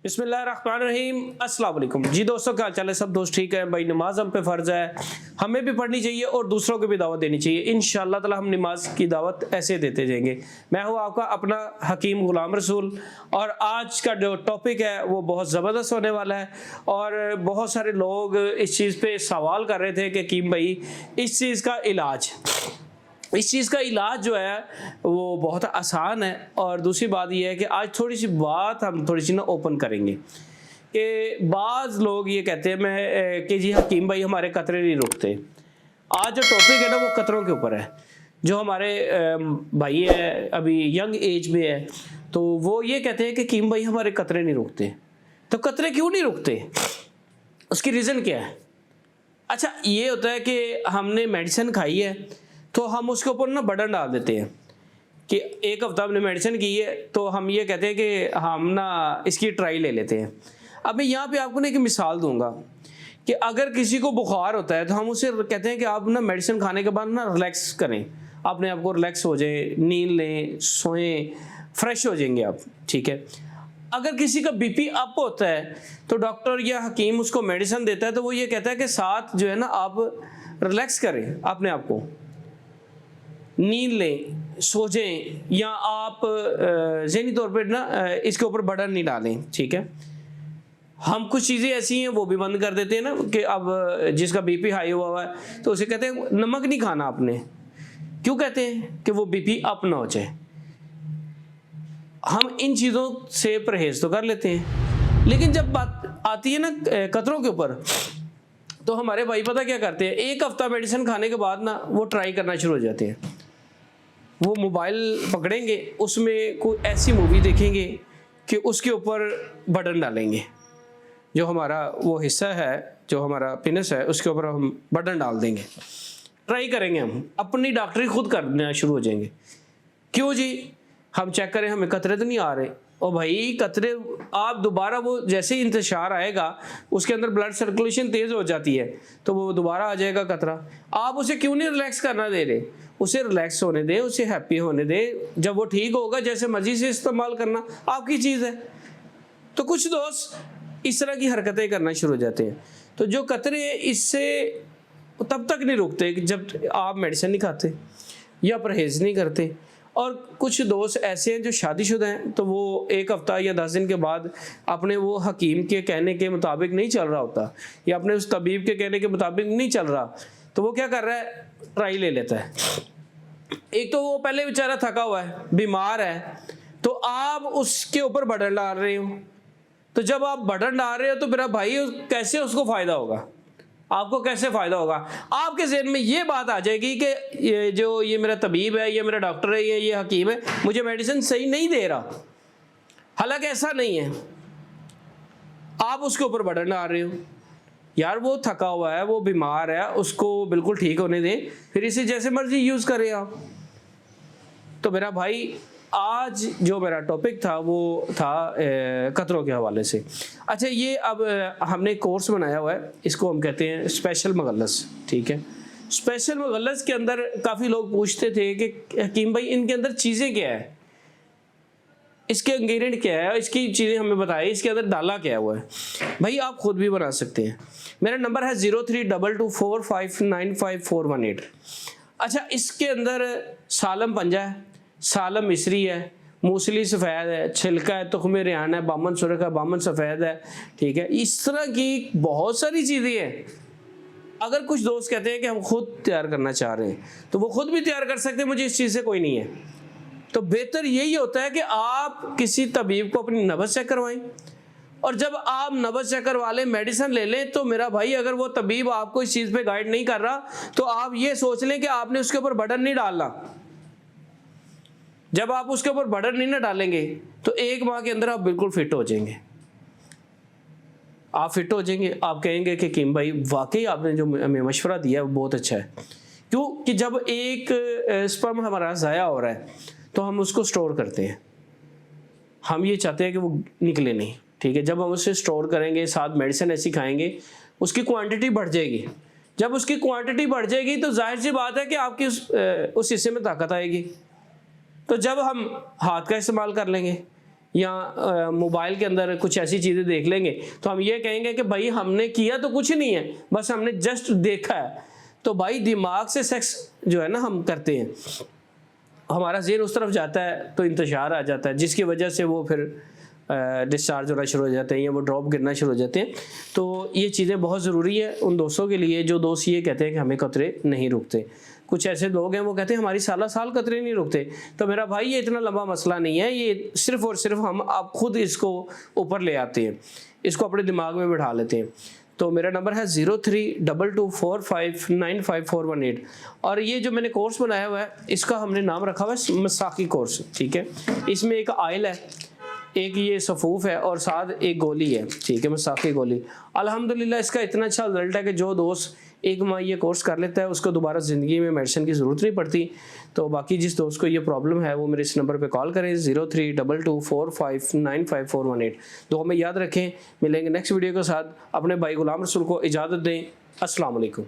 बिस्मिल्लाहिर्रहमानिर्रहीम। अस्सलाम वालेकुम जी दोस्तों, क्या हाल चाल है? सब दोस्त ठीक है भाई। नमाज हम पे फ़र्ज़ है, हमें भी पढ़नी चाहिए और दूसरों को भी दावत देनी चाहिए। इंशाअल्लाह ताला हम नमाज की दावत ऐसे देते जाएंगे। मैं हूँ आपका अपना हकीम गुलाम रसूल और आज का जो टॉपिक है वो बहुत ज़बरदस्त होने वाला है। और बहुत सारे लोग इस चीज़ पे सवाल कर रहे थे कि हकीम भाई इस चीज़ का इलाज जो है वो बहुत आसान है। और दूसरी बात ये है कि आज थोड़ी सी बात हम थोड़ी सी ना ओपन करेंगे कि बाज़ लोग ये कहते हैं कि जी हकीम भाई हमारे कतरे नहीं रुकते। आज जो टॉपिक है ना वो कतरों के ऊपर है। जो हमारे भाई है अभी यंग एज में है तो वो ये कहते हैं कि हकीम भाई हमारे कतरे नहीं रुकते। तो कतरे क्यों नहीं रुकते, उसकी रीज़न क्या है? अच्छा, ये होता है कि हमने मेडिसिन खाई है तो हम उसके ऊपर ना बर्डन डाल देते हैं कि एक हफ्ता हमने मेडिसिन की है तो हम ये कहते हैं कि हम ना इसकी ट्राई ले लेते हैं। अब मैं यहाँ पे आपको ना एक मिसाल दूंगा कि अगर किसी को बुखार होता है तो हम उसे कहते हैं कि आप ना मेडिसिन खाने के बाद ना रिलैक्स करें, अपने आप को रिलैक्स हो जाए, नींद लें, सोएं, फ्रेश हो जाएंगे आप। ठीक है। अगर किसी का बीपी अप होता है तो डॉक्टर या हकीम उसको मेडिसिन देता है तो वो ये कहता है कि साथ जो है ना आप रिलैक्स करें अपने आप को, नींद लें, सो जाएं, या आप ज़हनी तौर पर ना इसके ऊपर बर्डन नहीं डालें। ठीक है। हम कुछ चीज़ें ऐसी हैं वो भी बंद कर देते हैं ना कि अब जिसका बीपी हाई हुआ है तो उसे कहते हैं नमक नहीं खाना आपने। क्यों कहते हैं? कि वो बीपी अप ना हो जाए। हम इन चीज़ों से परहेज तो कर लेते हैं, लेकिन जब बात आती है ना कतरों के ऊपर तो हमारे भाई पता क्या करते हैं, एक हफ्ता मेडिसिन खाने के बाद ना वो ट्राई करना शुरू हो जाते हैं। वो मोबाइल पकड़ेंगे, उसमें कोई ऐसी मूवी देखेंगे कि उसके ऊपर बटन डालेंगे, जो हमारा वो हिस्सा है, जो हमारा पेनिस है, उसके ऊपर हम बटन डाल देंगे। ट्राई करेंगे, हम अपनी डॉक्टरी खुद करना शुरू हो जाएंगे। क्यों जी? हम चेक करें हमें कतरे तो नहीं आ रहे। और भाई कतरे आप दोबारा वो जैसे ही इंतशार आएगा उसके अंदर ब्लड सर्कुलेशन तेज़ हो जाती है तो वो दोबारा आ जाएगा कतरा। आप उसे क्यों नहीं रिलैक्स करना दे रहे? उसे रिलैक्स होने दें, उसे हैप्पी होने दें। जब वो ठीक होगा जैसे मर्जी से इस्तेमाल करना आपकी चीज़ है। तो कुछ दोस्त इस तरह की हरकतें करना शुरू हो जाते हैं। तो जो कतरे इससे तब तक नहीं रुकते जब आप मेडिसिन नहीं खाते या परहेज़ नहीं करते। और कुछ दोस्त ऐसे हैं जो शादीशुदा हैं तो वो एक हफ़्ता या 10 दिन के बाद अपने वो हकीम के कहने के मुताबिक नहीं चल रहा होता या अपने उस तबीब के कहने के मुताबिक नहीं चल रहा तो वो क्या कर रहा है, ट्राई ले लेता है। एक तो वो पहले बेचारा थका हुआ है, बीमार है, तो आप उसके ऊपर बर्डन डाल रहे हो। तो जब आप बर्डन डाल रहे हो तो मेरा भाई कैसे उसको फ़ायदा होगा? आपको कैसे फ़ायदा होगा? आपके ज़हन में ये बात आ जाएगी कि ये मेरा तबीब है, ये मेरा डॉक्टर है, ये हकीम है, मुझे मेडिसिन सही नहीं दे रहा। हालांकि ऐसा नहीं है, आप उसके ऊपर बर्डन डाल रहे हो। यार वो थका हुआ है, वो बीमार है, उसको बिल्कुल ठीक होने दें, फिर इसे जैसे मर्जी यूज़ करें आप। तो मेरा भाई आज जो मेरा टॉपिक था वो था कतरों के हवाले से। अच्छा, ये अब हमने कोर्स बनाया हुआ है, इसको हम कहते हैं स्पेशल मगलस। ठीक है। स्पेशल मगलस के अंदर काफ़ी लोग पूछते थे कि हकीम भाई इनके अंदर चीज़ें क्या है, इसके इंग्रेडिएंट क्या है, इसकी चीज़ें हमें बताएं, इसके अंदर डाला क्या हुआ है। भाई आप खुद भी बना सकते हैं। मेरा नंबर है 0322459548। अच्छा, इसके अंदर सालम पंजा है, सालम मिस्री है, मूसली सफ़ेद है, छिलका है, तुख़्म रेहान है, बामन सुरख है, बामन सफ़ेद है। ठीक है। इस तरह की बहुत सारी चीज़ें हैं। अगर कुछ दोस्त कहते हैं कि हम खुद तैयार करना चाह रहे हैं तो वो खुद भी तैयार कर सकते हैं, मुझे इस चीज़ से कोई नहीं है। तो बेहतर यही होता है कि आप किसी तबीब को अपनी नब्ज़ चेक करवाएं और जब आप नब्ज़ चेक करवा लें, मेडिसिन ले लें, तो मेरा भाई अगर वो तबीब आपको इस चीज़ पे गाइड नहीं कर रहा तो आप ये सोच लें कि आपने उसके ऊपर बर्डन नहीं डालना। जब आप उसके ऊपर बर्डन नहीं ना डालेंगे तो 1 माह के अंदर आप बिल्कुल फिट हो जाएंगे। आप फिट हो जाएंगे, आप कहेंगे कि हकीम भाई वाकई आपने जो हमें मशवरा दिया है वो बहुत अच्छा है। क्यों कि जब एक स्पर्म हमारा ज़ाया हो रहा है तो हम उसको स्टोर करते हैं, हम ये चाहते हैं कि वो निकले नहीं। ठीक है। जब हम उसे स्टोर करेंगे, साथ मेडिसिन ऐसी खाएंगे, उसकी क्वांटिटी बढ़ जाएगी। जब उसकी क्वांटिटी बढ़ जाएगी तो जाहिर सी बात है कि आपकी उस हिस्से में ताकत आएगी। तो जब हम हाथ का इस्तेमाल कर लेंगे, या मोबाइल के अंदर कुछ ऐसी चीज़ें देख लेंगे तो हम ये कहेंगे कि भाई हमने किया तो कुछ नहीं है, बस हमने जस्ट देखा है। तो भाई दिमाग से सेक्स जो है ना हम करते हैं, हमारा ज़हन उस तरफ जाता है तो इंतशार आ जाता है, जिसकी वजह से वो फिर डिस्चार्ज होना शुरू हो जाते हैं या वो ड्रॉप गिरना शुरू हो जाते हैं। तो ये चीज़ें बहुत ज़रूरी है उन दोस्तों के लिए जो दोस्त ये कहते हैं कि हमें कतरे नहीं रुकते। कुछ ऐसे लोग हैं वो कहते हैं हमारी साल कतरे नहीं रुकते। तो मेरा भाई ये इतना लंबा मसला नहीं है, ये सिर्फ़ और सिर्फ हम आप खुद इसको ऊपर ले आते हैं, इसको अपने दिमाग में बिठा लेते हैं। तो मेरा नंबर है 0322459541 और ये जो मैंने कोर्स बनाया हुआ है इसका हमने नाम रखा हुआ है मसाकी कोर्स, ठीक है। इसमें एक आयल है, एक ये सफूफ है और साथ एक गोली है, ठीक है, मसाकी गोली। अल्हम्दुलिल्लाह इसका इतना अच्छा रिजल्ट है कि जो दोस्त एक माह ये कोर्स कर लेता है उसको दोबारा ज़िंदगी में मेडिसिन की ज़रूरत नहीं पड़ती। तो बाकी जिस दोस्त को ये प्रॉब्लम है वो मेरे इस नंबर पे कॉल करें 0322459541। तो हमें याद रखें, मिलेंगे नेक्स्ट वीडियो के साथ। अपने भाई गुलाम रसूल को इजाज़त दें। अस्सलाम वालेकुम।